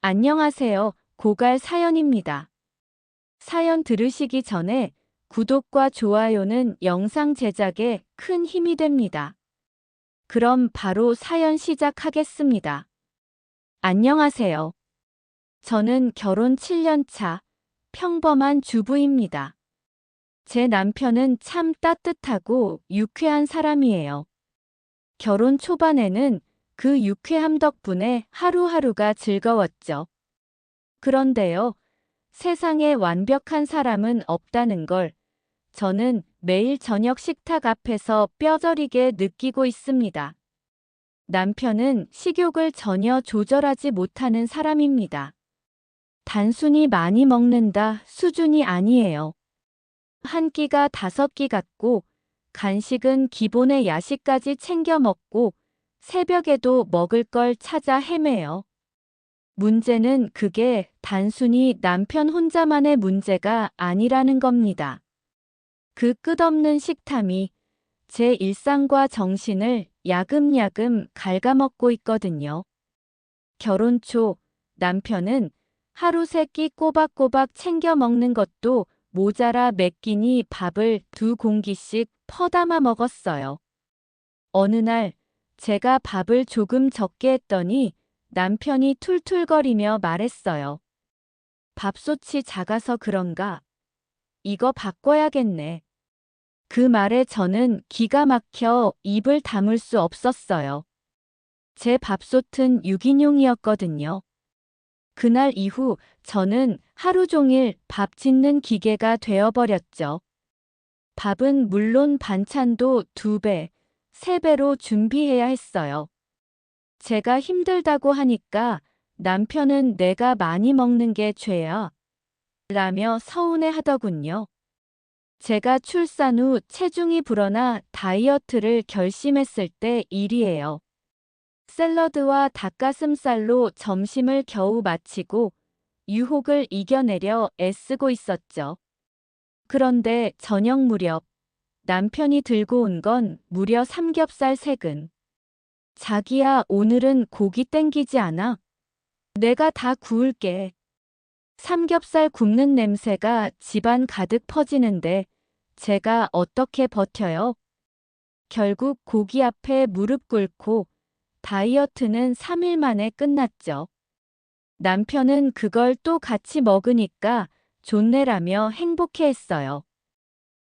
안녕하세요. 고갈 사연입니다. 사연 들으시기 전에 구독과 좋아요는 영상 제작에 큰 힘이 됩니다. 그럼 바로 사연 시작하겠습니다. 안녕하세요. 저는 결혼 7년 차 평범한 주부입니다. 제 남편은 참 따뜻하고 유쾌한 사람이에요. 결혼 초반에는 그 유쾌함 덕분에 하루하루가 즐거웠죠. 그런데요, 세상에 완벽한 사람은 없다는 걸 저는 매일 저녁 식탁 앞에서 뼈저리게 느끼고 있습니다. 남편은 식욕을 전혀 조절하지 못하는 사람입니다. 단순히 많이 먹는다 수준이 아니에요. 한 끼가 5끼 같고, 간식은 기본의 야식까지 챙겨 먹고, 새벽에도 먹을 걸 찾아 헤매요. 문제는 그게 단순히 남편 혼자만의 문제가 아니라는 겁니다. 그 끝없는 식탐이 제 일상과 정신을 야금야금 갉아먹고 있거든요. 결혼 초 남편은 하루 3끼 꼬박꼬박 챙겨 먹는 것도 모자라 몇 끼니 밥을 2공기씩 퍼담아 먹었어요. 어느 날 제가 밥을 조금 적게 했더니 남편이 툴툴거리며 말했어요. 밥솥이 작아서 그런가? 이거 바꿔야겠네. 그 말에 저는 기가 막혀 입을 다물 수 없었어요. 제 밥솥은 6인용이었거든요. 그날 이후 저는 하루 종일 밥 짓는 기계가 되어버렸죠. 밥은 물론 반찬도 2배, 3배로 준비해야 했어요. 제가 힘들다고 하니까 남편은 내가 많이 먹는 게 죄야 라며 서운해 하더군요. 제가 출산 후 체중이 불어나 다이어트를 결심했을 때 일이에요. 샐러드와 닭가슴살로 점심을 겨우 마치고 유혹을 이겨내려 애쓰고 있었죠. 그런데 저녁 무렵 남편이 들고 온 건 무려 삼겹살 3근. 자기야, 오늘은 고기 땡기지 않아? 내가 다 구울게. 삼겹살 굽는 냄새가 집안 가득 퍼지는데 제가 어떻게 버텨요? 결국 고기 앞에 무릎 꿇고 다이어트는 3일 만에 끝났죠. 남편은 그걸 또 같이 먹으니까 좋네라며 행복해했어요.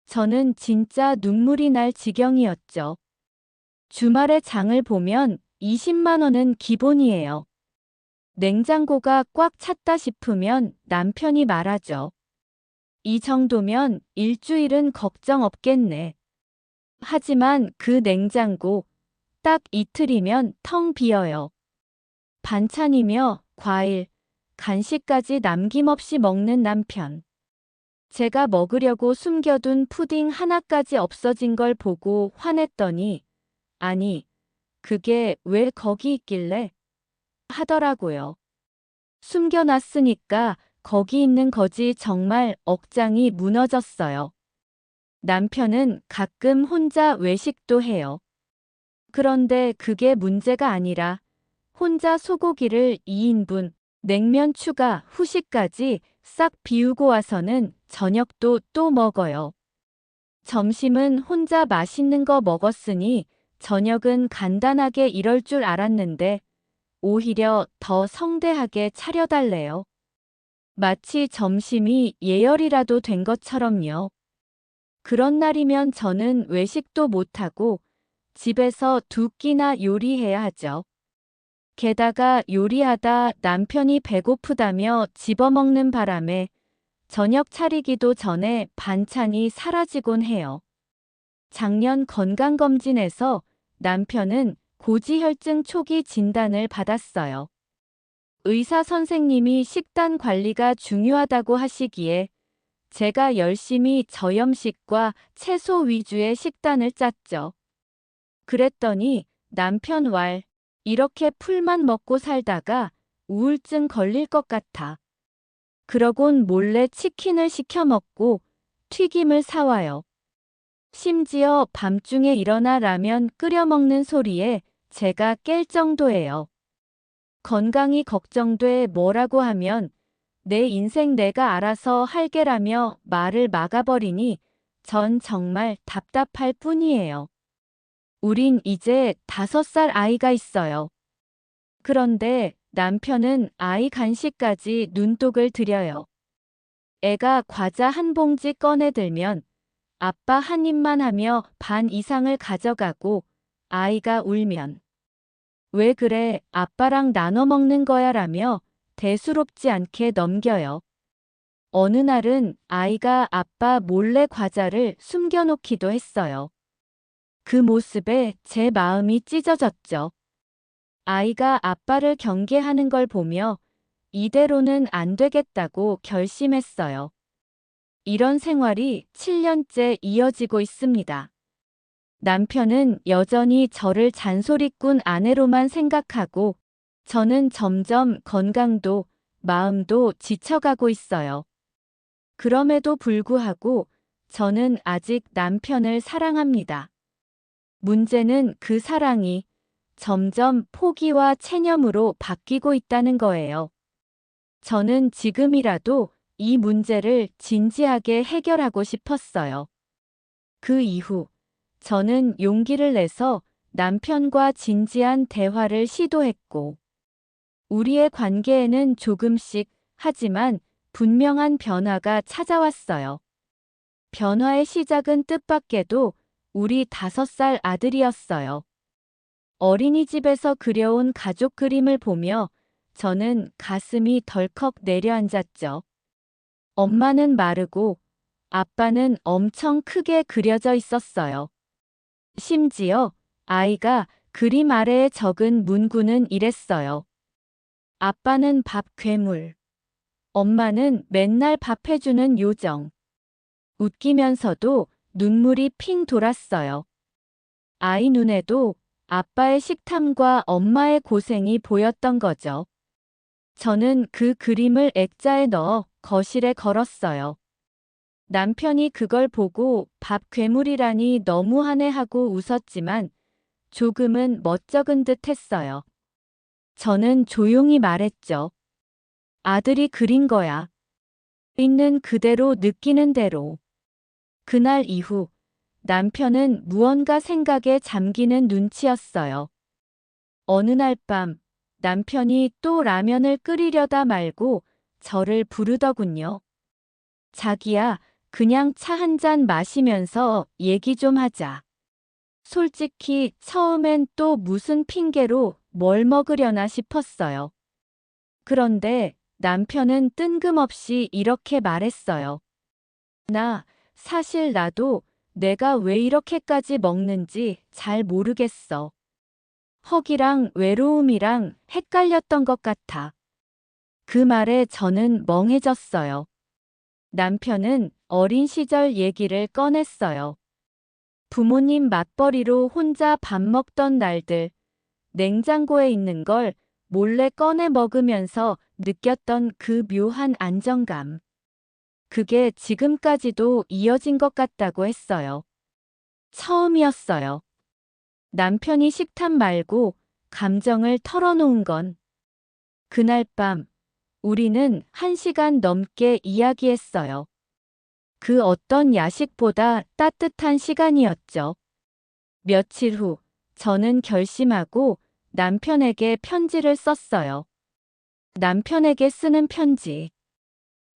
저는 진짜 눈물이 날 지경이었죠. 주말에 장을 보면 20만 원은 기본이에요. 냉장고가 꽉 찼다 싶으면 남편이 말하죠. 이 정도면 일주일은 걱정 없겠네. 하지만 그 냉장고 딱 이틀이면 텅 비어요. 반찬이며 과일, 간식까지 남김없이 먹는 남편. 제가 먹으려고 숨겨둔 푸딩 하나까지 없어진 걸 보고 화냈더니, 아니, 그게 왜 거기 있길래? 하더라고요. 숨겨놨으니까 거기 있는 거지. 정말 억장이 무너졌어요. 남편은 가끔 혼자 외식도 해요. 그런데 그게 문제가 아니라 혼자 소고기를 2인분, 냉면 추가, 후식까지 싹 비우고 와서는 저녁도 또 먹어요. 점심은 혼자 맛있는 거 먹었으니 저녁은 간단하게 이럴 줄 알았는데 오히려 더 성대하게 차려달래요. 마치 점심이 예열이라도 된 것처럼요. 그런 날이면 저는 외식도 못하고 집에서 2끼나 요리해야 하죠. 게다가 요리하다 남편이 배고프다며 집어먹는 바람에 저녁 차리기도 전에 반찬이 사라지곤 해요. 작년 건강검진에서 남편은 고지혈증 초기 진단을 받았어요. 의사 선생님이 식단 관리가 중요하다고 하시기에 제가 열심히 저염식과 채소 위주의 식단을 짰죠. 그랬더니 남편 왈, 이렇게 풀만 먹고 살다가 우울증 걸릴 것 같아. 그러곤 몰래 치킨을 시켜 먹고 튀김을 사와요. 심지어 밤중에 일어나 라면 끓여 먹는 소리에 제가 깰 정도예요. 건강이 걱정돼 뭐라고 하면 내 인생 내가 알아서 할게라며 말을 막아버리니 전 정말 답답할 뿐이에요. 우린 이제 5살 아이가 있어요. 그런데 남편은 아이 간식까지 눈독을 들여요. 애가 과자 한 봉지 꺼내들면 아빠 한 입만 하며 반 이상을 가져가고 아이가 울면 왜 그래 아빠랑 나눠 먹는 거야 라며 대수롭지 않게 넘겨요. 어느 날은 아이가 아빠 몰래 과자를 숨겨놓기도 했어요. 그 모습에 제 마음이 찢어졌죠. 아이가 아빠를 경계하는 걸 보며 이대로는 안 되겠다고 결심했어요. 이런 생활이 7년째 이어지고 있습니다. 남편은 여전히 저를 잔소리꾼 아내로만 생각하고 저는 점점 건강도 마음도 지쳐가고 있어요. 그럼에도 불구하고 저는 아직 남편을 사랑합니다. 문제는 그 사랑이 점점 포기와 체념으로 바뀌고 있다는 거예요. 저는 지금이라도 이 문제를 진지하게 해결하고 싶었어요. 그 이후 저는 용기를 내서 남편과 진지한 대화를 시도했고, 우리의 관계에는 조금씩 하지만 분명한 변화가 찾아왔어요. 변화의 시작은 뜻밖에도 우리 5살 아들이었어요. 어린이집에서 그려온 가족 그림을 보며 저는 가슴이 덜컥 내려앉았죠. 엄마는 마르고 아빠는 엄청 크게 그려져 있었어요. 심지어 아이가 그림 아래에 적은 문구는 이랬어요. 아빠는 밥 괴물. 엄마는 맨날 밥 해주는 요정. 웃기면서도 눈물이 핑 돌았어요. 아이 눈에도 아빠의 식탐과 엄마의 고생이 보였던 거죠. 저는 그 그림을 액자에 넣어 거실에 걸었어요. 남편이 그걸 보고 밥 괴물이라니 너무하네 하고 웃었지만 조금은 멋쩍은 듯 했어요. 저는 조용히 말했죠. 아들이 그린 거야. 있는 그대로 느끼는 대로. 그날 이후 남편은 무언가 생각에 잠기는 눈치였어요. 어느 날 밤 남편이 또 라면을 끓이려다 말고 저를 부르더군요. 자기야, 그냥 차 한 잔 마시면서 얘기 좀 하자. 솔직히 처음엔 또 무슨 핑계로 뭘 먹으려나 싶었어요. 그런데 남편은 뜬금없이 이렇게 말했어요. 사실 나도 내가 왜 이렇게까지 먹는지 잘 모르겠어. 허기랑 외로움이랑 헷갈렸던 것 같아. 그 말에 저는 멍해졌어요. 남편은 어린 시절 얘기를 꺼냈어요. 부모님 맞벌이로 혼자 밥 먹던 날들, 냉장고에 있는 걸 몰래 꺼내 먹으면서 느꼈던 그 묘한 안정감. 그게 지금까지도 이어진 것 같다고 했어요. 처음이었어요. 남편이 식탐 말고 감정을 털어놓은 건. 그날 밤 우리는 1시간 넘게 이야기했어요. 그 어떤 야식보다 따뜻한 시간이었죠. 며칠 후 저는 결심하고 남편에게 편지를 썼어요. 남편에게 쓰는 편지.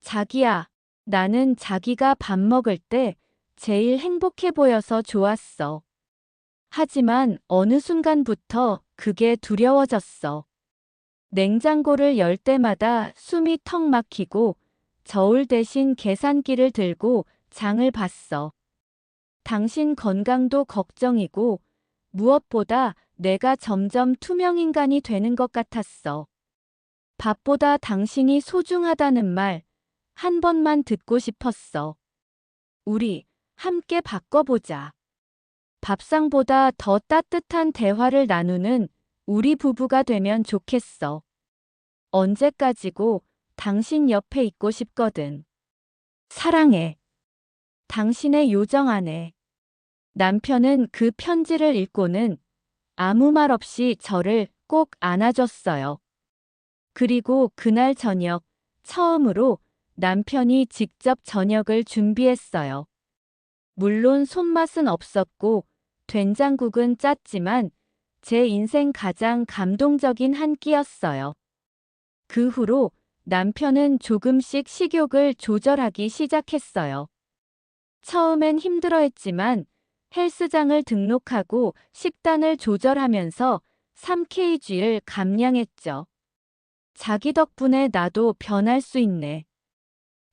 자기야, 나는 자기가 밥 먹을 때 제일 행복해 보여서 좋았어. 하지만 어느 순간부터 그게 두려워졌어. 냉장고를 열 때마다 숨이 턱 막히고 저울 대신 계산기를 들고 장을 봤어. 당신 건강도 걱정이고 무엇보다 내가 점점 투명인간이 되는 것 같았어. 밥보다 당신이 소중하다는 말 한 번만 듣고 싶었어. 우리 함께 바꿔보자. 밥상보다 더 따뜻한 대화를 나누는 우리 부부가 되면 좋겠어. 언제까지고 당신 옆에 있고 싶거든. 사랑해. 당신의 요정 아내. 남편은 그 편지를 읽고는 아무 말 없이 저를 꼭 안아줬어요. 그리고 그날 저녁, 처음으로 남편이 직접 저녁을 준비했어요. 물론 손맛은 없었고 된장국은 짰지만 제 인생 가장 감동적인 한 끼였어요. 그 후로 남편은 조금씩 식욕을 조절하기 시작했어요. 처음엔 힘들어했지만 헬스장을 등록하고 식단을 조절하면서 3kg를 감량했죠. 자기 덕분에 나도 변할 수 있네.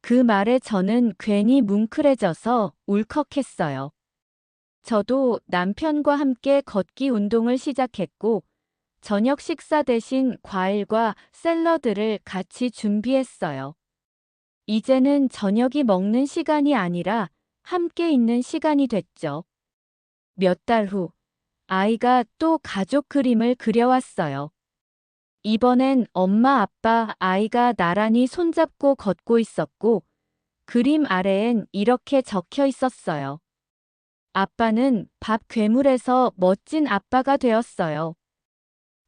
그 말에 저는 괜히 뭉클해져서 울컥했어요. 저도 남편과 함께 걷기 운동을 시작했고, 저녁 식사 대신 과일과 샐러드를 같이 준비했어요. 이제는 저녁이 먹는 시간이 아니라 함께 있는 시간이 됐죠. 몇 달 후, 아이가 또 가족 그림을 그려왔어요. 이번엔 엄마, 아빠, 아이가 나란히 손잡고 걷고 있었고, 그림 아래엔 이렇게 적혀 있었어요. 아빠는 밥 괴물에서 멋진 아빠가 되었어요.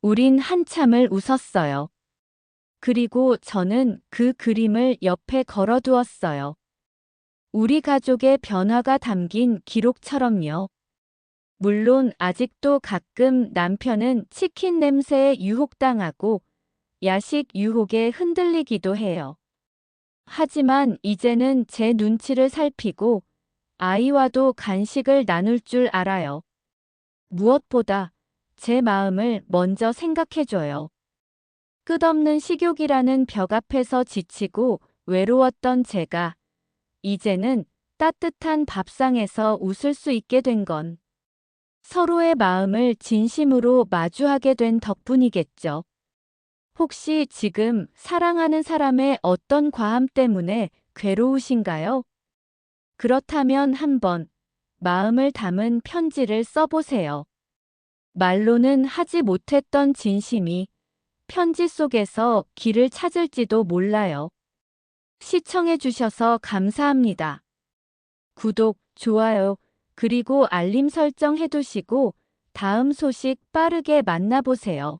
우린 한참을 웃었어요. 그리고 저는 그 그림을 옆에 걸어두었어요. 우리 가족의 변화가 담긴 기록처럼요. 물론 아직도 가끔 남편은 치킨 냄새에 유혹당하고 야식 유혹에 흔들리기도 해요. 하지만 이제는 제 눈치를 살피고 아이와도 간식을 나눌 줄 알아요. 무엇보다 제 마음을 먼저 생각해줘요. 끝없는 식욕이라는 벽 앞에서 지치고 외로웠던 제가 이제는 따뜻한 밥상에서 웃을 수 있게 된 건 서로의 마음을 진심으로 마주하게 된 덕분이겠죠. 혹시 지금 사랑하는 사람의 어떤 과함 때문에 괴로우신가요? 그렇다면 한번 마음을 담은 편지를 써보세요. 말로는 하지 못했던 진심이 편지 속에서 길을 찾을지도 몰라요. 시청해주셔서 감사합니다. 구독, 좋아요, 그리고 알림 설정 해두시고 다음 소식 빠르게 만나보세요.